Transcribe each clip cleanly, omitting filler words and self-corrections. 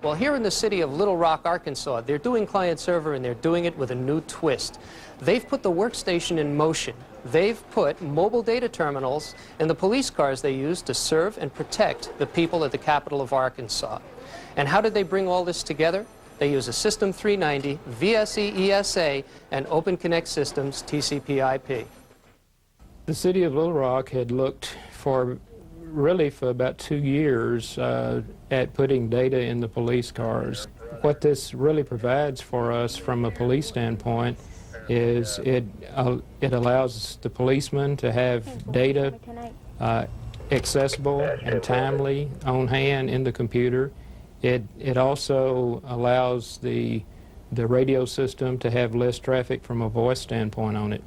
Well, here in the city of Little Rock, Arkansas, they're doing client-server, and they're doing it with a new twist. They've put the workstation in motion. They've put mobile data terminals in the police cars they use to serve and protect the people at the capital of Arkansas. And how did they bring all this together? They use a System 390, VSE ESA, and Open Connect Systems TCP/IP. The city of Little Rock had looked for about 2 years at putting data in the police cars. What this really provides for us from a police standpoint is it allows the policeman to have data accessible and timely on hand in the computer. It also allows the radio system to have less traffic from a voice standpoint on it.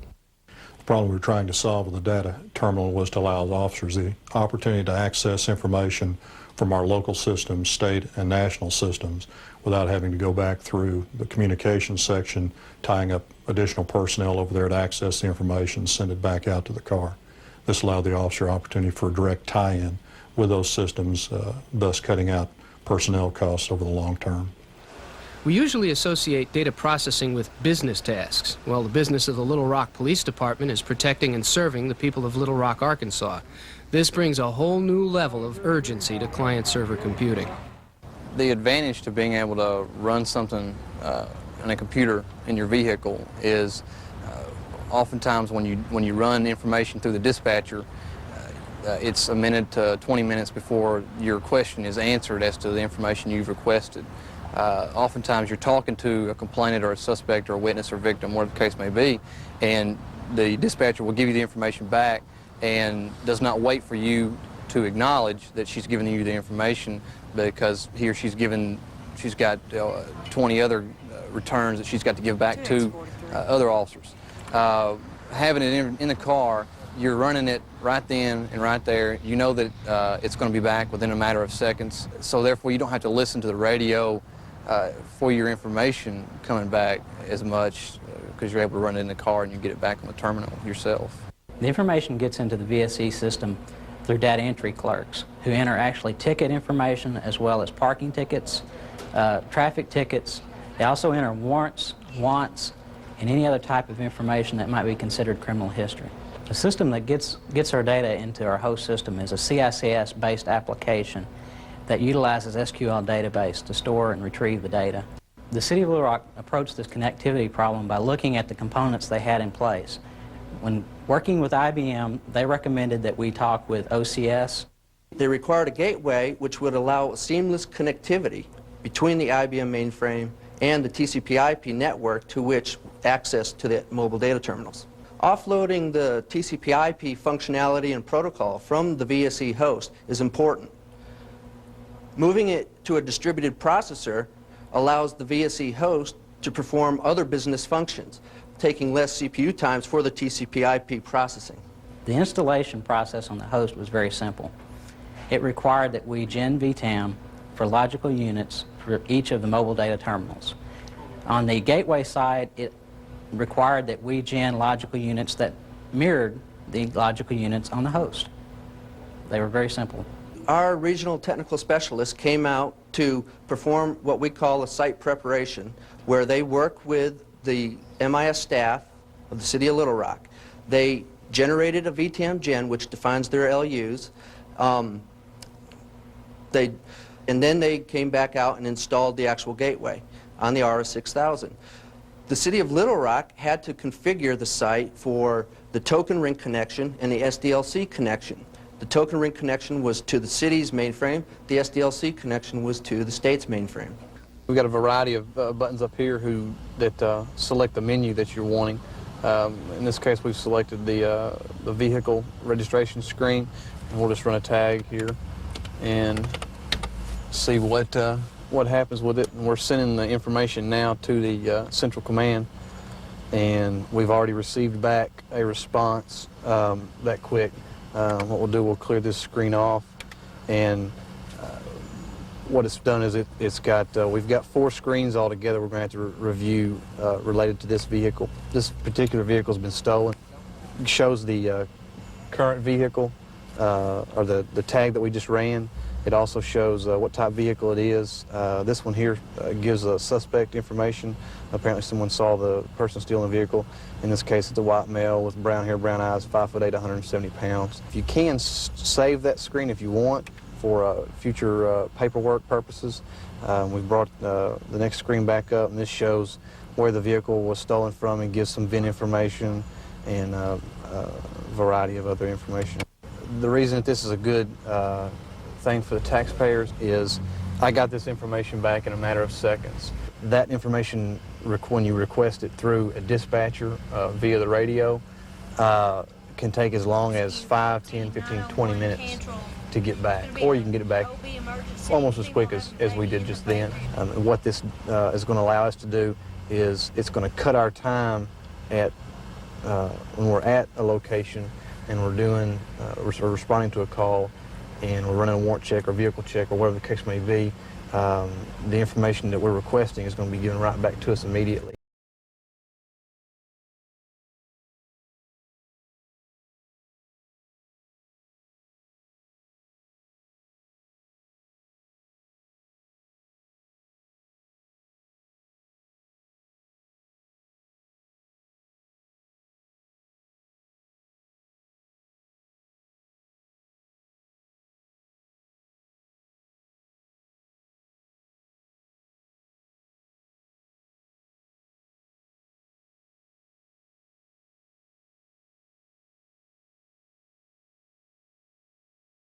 The problem we were trying to solve with the data terminal was to allow the officers the opportunity to access information from our local systems, state and national systems, without having to go back through the communications section, tying up additional personnel over there to access the information, send it back out to the car. This allowed the officer opportunity for a direct tie-in with those systems, thus cutting out personnel costs over the long term. We usually associate data processing with business tasks. Well, the business of the Little Rock Police Department is protecting and serving the people of Little Rock, Arkansas. This brings a whole new level of urgency to client-server computing. The advantage to being able to run something on a computer in your vehicle is oftentimes when you run information through the dispatcher, it's a minute to 20 minutes before your question is answered as to the information you've requested. Oftentimes you're talking to a complainant or a suspect or a witness or victim, whatever the case may be, and the dispatcher will give you the information back and does not wait for you to acknowledge that she's given you the information, because he or she's got 20 other returns that she's got to give back to other officers. Having it in the car, you're running it right then and right there. You know that it's going to be back within a matter of seconds, so therefore you don't have to listen to the radio for your information coming back as much, because you're able to run it in the car and you get it back on the terminal yourself. The information gets into the VSE system through data entry clerks who enter actually ticket information as well as parking tickets, traffic tickets. They also enter warrants, wants, and any other type of information that might be considered criminal history. The system that gets our data into our host system is a CICS-based application that utilizes SQL database to store and retrieve the data. The City of Little Rock approached this connectivity problem by looking at the components they had in place. When working with IBM, they recommended that we talk with OCS. They required a gateway which would allow seamless connectivity between the IBM mainframe and the TCP/IP network to which access to the mobile data terminals. Offloading the TCP/IP functionality and protocol from the VSE host is important. Moving it to a distributed processor allows the VSE host to perform other business functions, taking less CPU times for the TCP/IP processing. The installation process on the host was very simple. It required that we gen VTAM for logical units for each of the mobile data terminals. On the gateway side, it required that we gen logical units that mirrored the logical units on the host. They were very simple. Our regional technical specialists came out to perform what we call a site preparation, where they work with the MIS staff of the City of Little Rock. They generated a VTAM gen, which defines their LUs. And then they came back out and installed the actual gateway on the RS6000. The City of Little Rock had to configure the site for the token ring connection and the SDLC connection. The token ring connection was to the city's mainframe. The SDLC connection was to the state's mainframe. We've got a variety of buttons up here that select the menu that you're wanting. In this case, we've selected the vehicle registration screen. And we'll just run a tag here and see what happens with it. And we're sending the information now to the central command, and we've already received back a response that quick. What we'll do, we'll clear this screen off, and what it's done is we've got 4 screens altogether we're going to have to review related to this vehicle. This particular vehicle has been stolen. It shows the current vehicle, or the tag that we just ran, It also shows what type of vehicle it is. This one here gives suspect information. Apparently someone saw the person stealing the vehicle. In this case, it's a white male with brown hair, brown eyes, 5'8", 170 pounds. You can save that screen if you want for future paperwork purposes. We've brought the next screen back up, and this shows where the vehicle was stolen from and gives some VIN information and a variety of other information. The reason that this is a good thing for the taxpayers is I got this information back in a matter of seconds. That information, when you request it through a dispatcher via the radio, can take as long as 5, 10, 15, 20 minutes to get back, or you can get it back almost as quick as we did just then. What this is going to allow us to do is it's going to cut our time at when we're at a location and we're doing we're responding to a call and we're running a warrant check or vehicle check or whatever the case may be. The information that we're requesting is going to be given right back to us immediately.